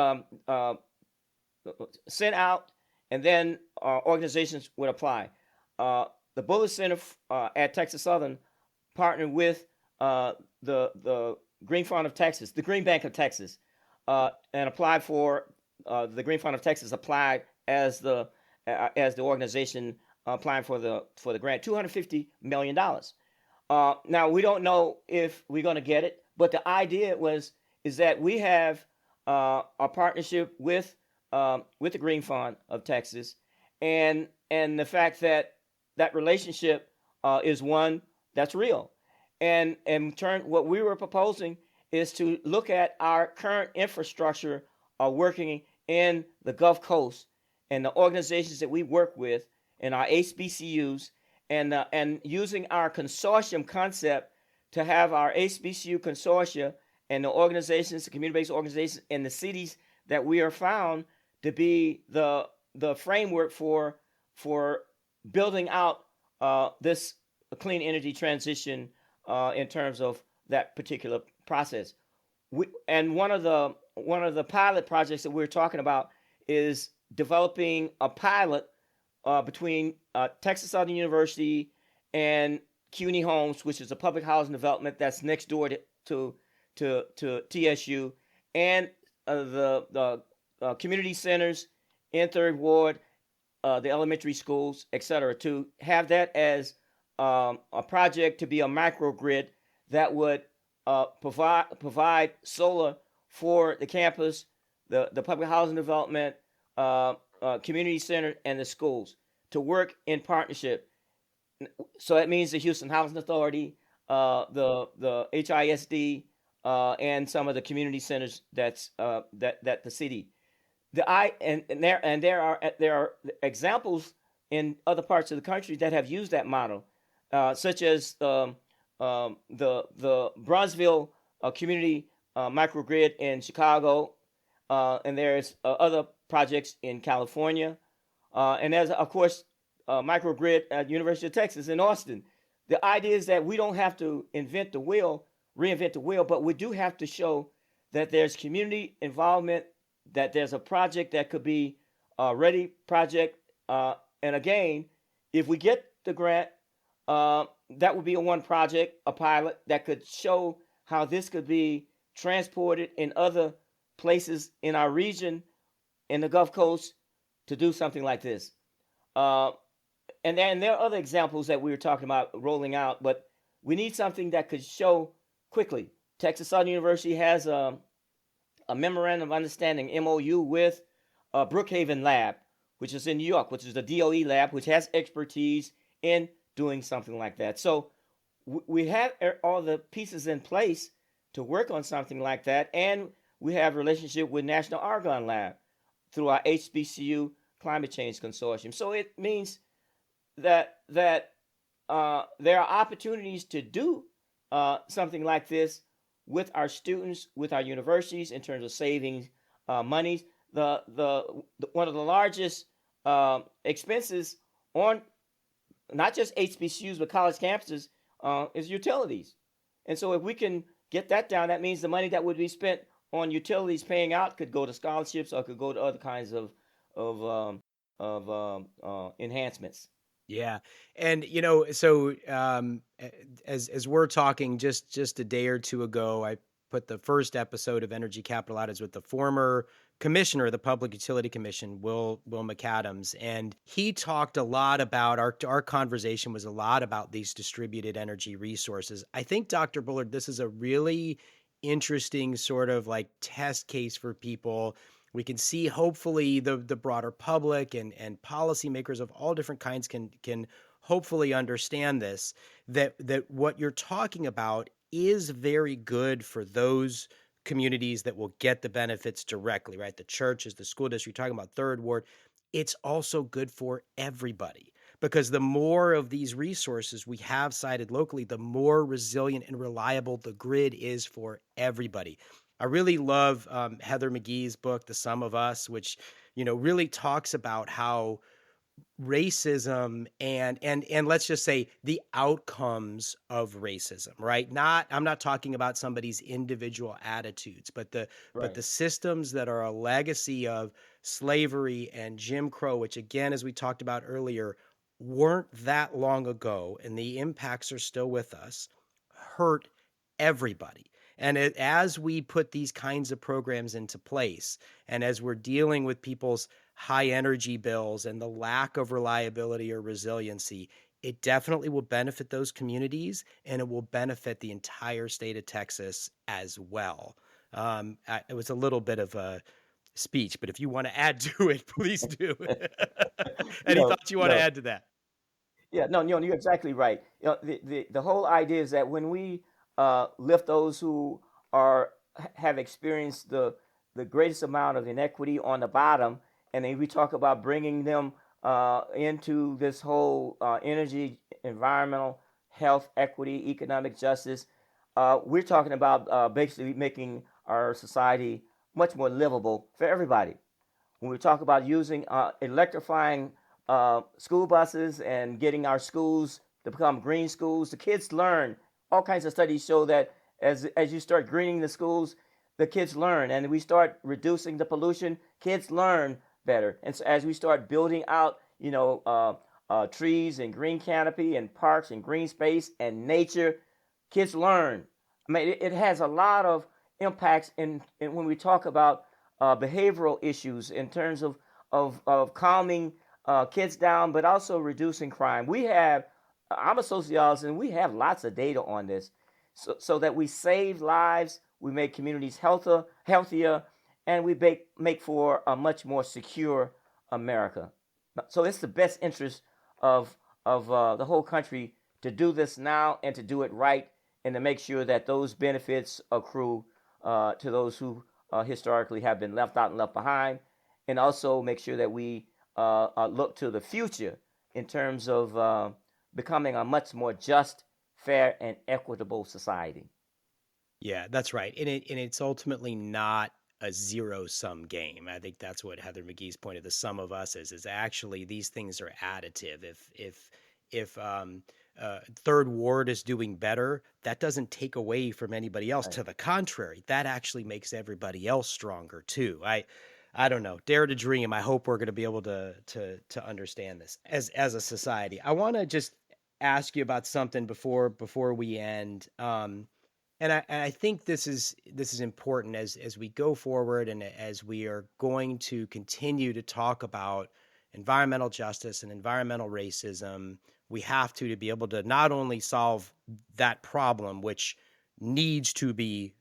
sent out, and then organizations would apply. The Bullard Center at Texas Southern partnered with the Green Fund of Texas, the Green Bank of Texas, and applied for the Green Fund of Texas applied as the organization applying for the grant, $250 million. Now we don't know if we're going to get it, but the idea is that we have a partnership with the Green Fund of Texas, and the fact that that relationship is one that's real. And in turn, what we were proposing is to look at our current infrastructure working in the Gulf Coast and the organizations that we work with and our HBCUs, and using our consortium concept to have our HBCU consortia and the organizations, the community-based organizations in the cities that we are found to be the framework for building out this clean energy transition in terms of that particular process. And one of the pilot projects that we're talking about is developing a pilot between Texas Southern University and CUNY Homes, which is a public housing development that's next door to TSU, and the community centers in Third Ward, the elementary schools, etc., to have that as a project to be a microgrid that would provide solar for the campus, the public housing development, community center, and the schools to work in partnership. So that means the Houston Housing Authority, the HISD, and some of the community centers that the city. There are examples in other parts of the country that have used that model, such as the Bronzeville community microgrid in Chicago, and there's other projects in California, and there's of course microgrid at University of Texas in Austin. The idea is that we don't have to reinvent the wheel, but we do have to show that there's community involvement, that there's a project that could be a ready project, and again, if we get the grant, that would be one project, a pilot that could show how this could be transported in other places in our region, in the Gulf Coast, to do something like this. And there are other examples that we were talking about rolling out, but we need something that could show quickly. Texas Southern University has a memorandum of understanding, MOU, with Brookhaven Lab, which is in New York, which is the DOE lab, which has expertise in doing something like that. So we have all the pieces in place to work on something like that, and we have a relationship with National Argon Lab through our HBCU Climate Change Consortium. So it means that there are opportunities to do something like this with our students, with our universities, in terms of saving monies. One of the largest expenses on not just HBCUs but college campuses is utilities. And so if we can get that down, that means the money that would be spent on utilities paying out could go to scholarships or could go to other kinds of enhancements. Yeah. And, so as we're talking just a day or two ago, I put the first episode of Energy Capital out as with the former commissioner of the Public Utility Commission, Will McAdams. And he talked a lot about our conversation was a lot about these distributed energy resources. I think, Dr. Bullard, this is a really interesting sort of like test case for people. We can see hopefully the broader public and policymakers of all different kinds can hopefully understand this, that what you're talking about is very good for those communities that will get the benefits directly, right? The churches, the school district, you're talking about Third Ward. It's also good for everybody, because the more of these resources we have cited locally, the more resilient and reliable the grid is for everybody. I really love Heather McGee's book, The Sum of Us, which, really talks about how racism and let's just say the outcomes of racism, right? Not, I'm not talking about somebody's individual attitudes, but Right. the systems that are a legacy of slavery and Jim Crow, which again, as we talked about earlier, weren't that long ago, and the impacts are still with us, hurt everybody. And as we put these kinds of programs into place, and as we're dealing with people's high energy bills and the lack of reliability or resiliency, it definitely will benefit those communities, and it will benefit the entire state of Texas as well. It was a little bit of a speech, but if you want to add to it, please do. Any No, thoughts you want to no. add to that? Yeah, no, you're exactly right. The whole idea is that when we lift those who are have experienced the greatest amount of inequity on the bottom, and then we talk about bringing them into this whole energy, environmental, health, equity, economic justice, we're talking about basically making our society much more livable for everybody. When we talk about using electrifying school buses and getting our schools to become green schools, the kids learn. All kinds of studies show that as you start greening the schools, the kids learn, and we start reducing the pollution. Kids learn better, and so as we start building out, trees and green canopy and parks and green space and nature, kids learn. I mean, it has a lot of impacts in when we talk about behavioral issues in terms of calming kids down, but also reducing crime. I'm a sociologist, and we have lots of data on this, so that we save lives, we make communities healthier, and we make for a much more secure America. So it's the best interest of the whole country to do this now and to do it right, and to make sure that those benefits accrue to those who historically have been left out and left behind, and also make sure that we look to the future in terms of becoming a much more just, fair, and equitable society. Yeah, that's right. And it's ultimately not a zero sum game. I think that's what Heather McGee's point of the sum of us is actually these things are additive. If Third Ward is doing better, that doesn't take away from anybody else. Right. To the contrary, that actually makes everybody else stronger too. I don't know. Dare to dream. I hope we're going to be able to understand this as a society. I want to just ask you about something before we end. And I think this is important as we go forward, and as we are going to continue to talk about environmental justice and environmental racism. We have to be able to not only solve that problem, which needs to be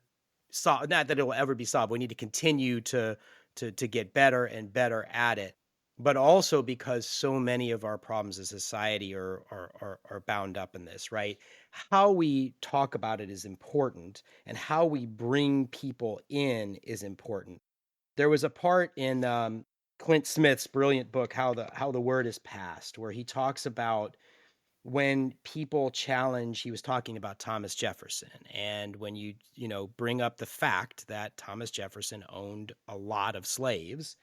solved, not that it will ever be solved. We need to continue to get better and better at it, but also because so many of our problems as a society are bound up in this, right? How we talk about it is important, and how we bring people in is important. There was a part in Clint Smith's brilliant book, How the Word is Passed, where he talks about when people challenge. He was talking about Thomas Jefferson, and when you bring up the fact that Thomas Jefferson owned a lot of slaves,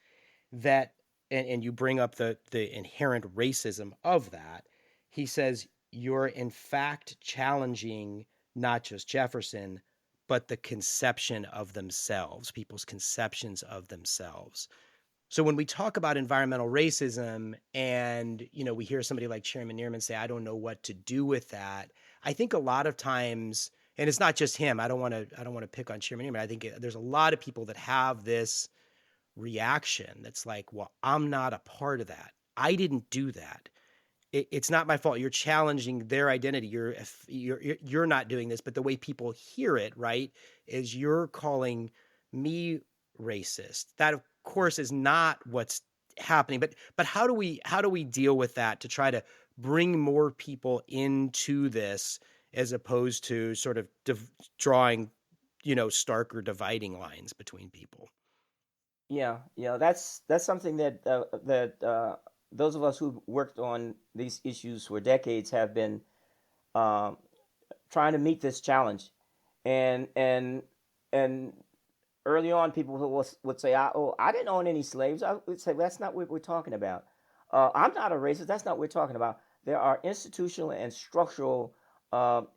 that and you bring up the inherent racism of that, he says you're in fact challenging not just Jefferson, but the conception of themselves, people's conceptions of themselves. So when we talk about environmental racism, and we hear somebody like Chairman Neerman say, I don't know what to do with that, I think a lot of times, and it's not just him, I don't want to pick on Chairman Neerman, I think there's a lot of people that have this reaction that's like, well, I'm not a part of that. I didn't do that. It's not my fault. You're challenging their identity. You're not doing this, but the way people hear it, right, is you're calling me racist. That of course is not what's happening. But how do we deal with that to try to bring more people into this, as opposed to sort of drawing, starker dividing lines between people? Yeah, yeah, that's something that those of us who worked on these issues for decades have been um, trying to meet this challenge, and and and early on, people would say, "Oh, I didn't own any slaves." I would say that's not what we're talking about. I'm not a racist. That's not what we're talking about. There are institutional and structural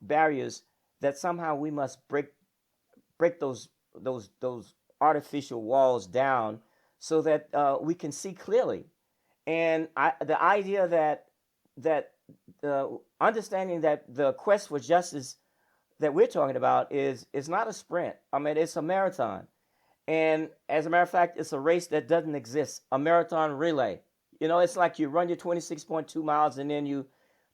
barriers that somehow we must break those artificial walls down so that we can see clearly. And the idea that understanding that the quest for justice that we're talking about is not a sprint. I mean, it's a marathon. And as a matter of fact, it's a race that doesn't exist, a marathon relay. It's like you run your 26.2 miles and then you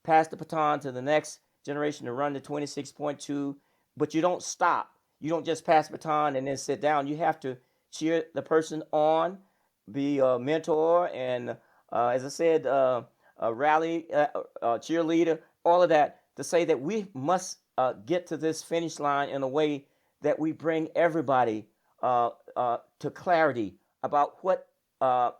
pass the baton to the next generation to run the 26.2, but you don't stop. You don't just pass the baton and then sit down. You have to cheer the person on, be a mentor, and as I said, a rally, cheerleader, all of that to say that we must get to this finish line in a way that we bring everybody to clarity about what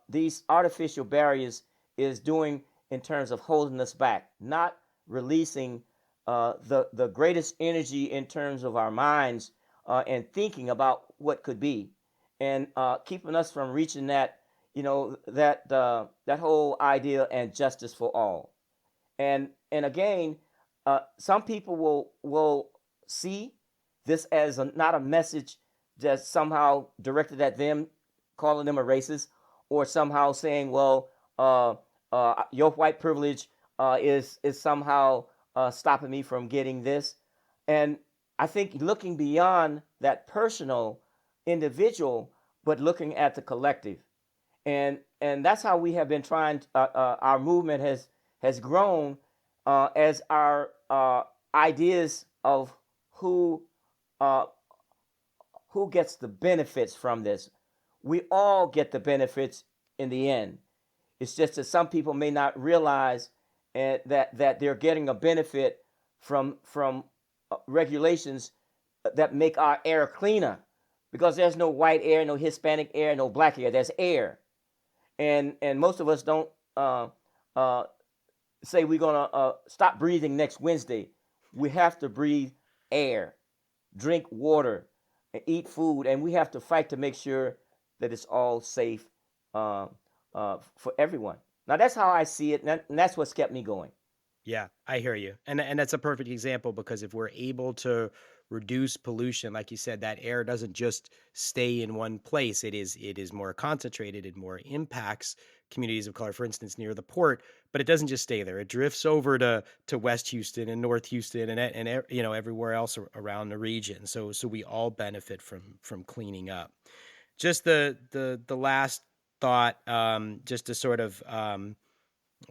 these artificial barriers is doing in terms of holding us back, not releasing the greatest energy in terms of our minds and thinking about what could be, and keeping us from reaching that that whole idea and justice for all. And again, some people will see this as not a message just somehow directed at them, calling them a racist, or somehow saying, well, your white privilege is somehow stopping me from getting this. And I think looking beyond that personal individual, but looking at the collective, and that's how we have been trying. Our movement has grown as our ideas of who uh, who gets the benefits from this. We all get the benefits in the end. It's just that some people may not realize that they're getting a benefit from regulations that make our air cleaner, because there's no white air, no Hispanic air, no black air. There's air, and most of us don't uh, say we're gonna stop breathing next Wednesday. We have to breathe air, drink water, and eat food, and we have to fight to make sure that it's all safe uh, for everyone. Now that's how I see it, and that's what's kept me going. Yeah, I hear you. And that's a perfect example, because if we're able to reduce pollution, like you said, that air doesn't just stay in one place. It is more concentrated and more impacts communities of color, for instance, near the port, but it doesn't just stay there. It drifts over to West Houston and North Houston and everywhere else around the region. So we all benefit from cleaning up. Just the last thought, just to sort of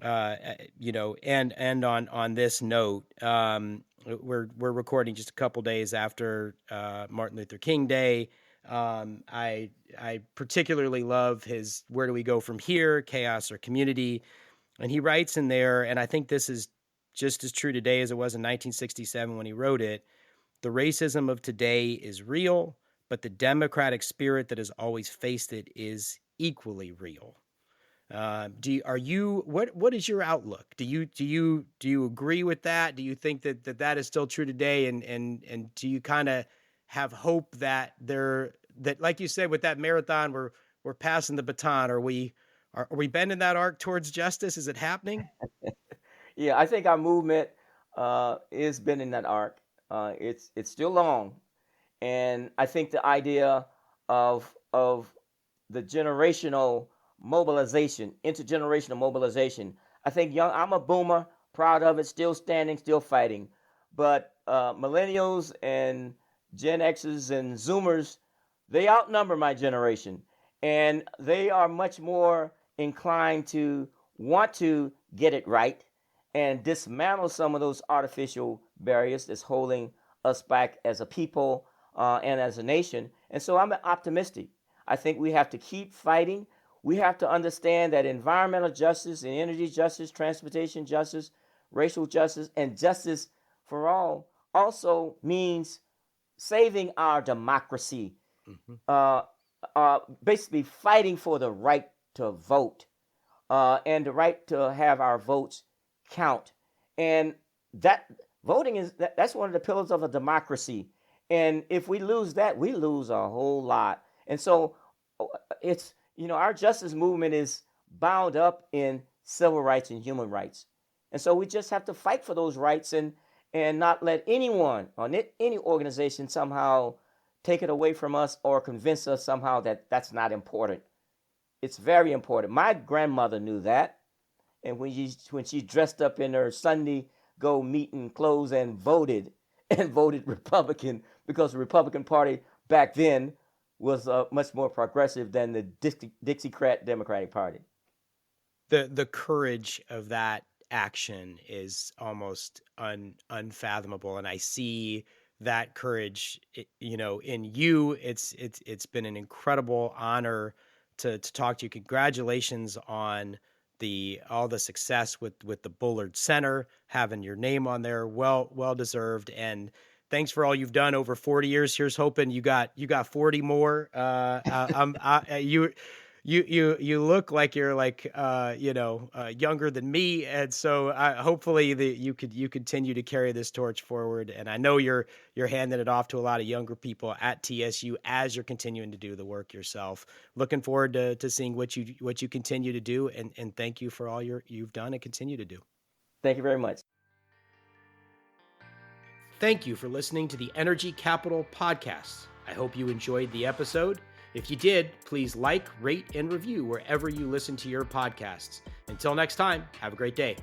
and on this note, we're recording just a couple days after Martin Luther King Day. I particularly love his "Where do we go from here? Chaos or community?" And he writes in there, and I think this is just as true today as it was in 1967 when he wrote it: "The racism of today is real, but the democratic spirit that has always faced it is equally real." What is your outlook? Do you agree with that? Do you think that is still true today? And do you kind of have hope that like you said with that marathon, we're passing the baton? Are we bending that arc towards justice? Is it happening? Yeah, I think our movement is bending that arc. It's still long, and I think the idea of the generational mobilization, intergenerational mobilization. I think I'm a boomer, proud of it, still standing, still fighting. But millennials and Gen X's and Zoomers, they outnumber my generation, and they are much more inclined to want to get it right and dismantle some of those artificial barriers that's holding us back as a people and as a nation. And so I'm optimistic. I think we have to keep fighting. We have to understand that environmental justice and energy justice, transportation justice, racial justice, and justice for all also means saving our democracy, Hmm. uh, basically fighting for the right to vote and the right to have our votes count. And that voting that's one of the pillars of a democracy. And if we lose that, we lose a whole lot. And so it's our justice movement is bound up in civil rights and human rights. And so we just have to fight for those rights and not let anyone or any organization somehow take it away from us or convince us somehow that that's not important. It's very important. My grandmother knew that. And when she dressed up in her Sunday go meeting clothes and voted Republican, because the Republican Party back then was much more progressive than the Dixiecrat Democratic Party. The courage of that action is almost unfathomable, and I see that courage, in you. It's been an incredible honor to talk to you. Congratulations on all the success with the Bullard Center, having your name on there. Well deserved. And thanks for all you've done over 40 years. Here's hoping you got 40 more. You look like you're like younger than me, and so hopefully you continue to carry this torch forward. And I know you're handing it off to a lot of younger people at TSU as you're continuing to do the work yourself. Looking forward to seeing what you continue to do, and thank you for all you've done and continue to do. Thank you very much. Thank you for listening to the Energy Capital Podcast. I hope you enjoyed the episode. If you did, please like, rate, and review wherever you listen to your podcasts. Until next time, have a great day.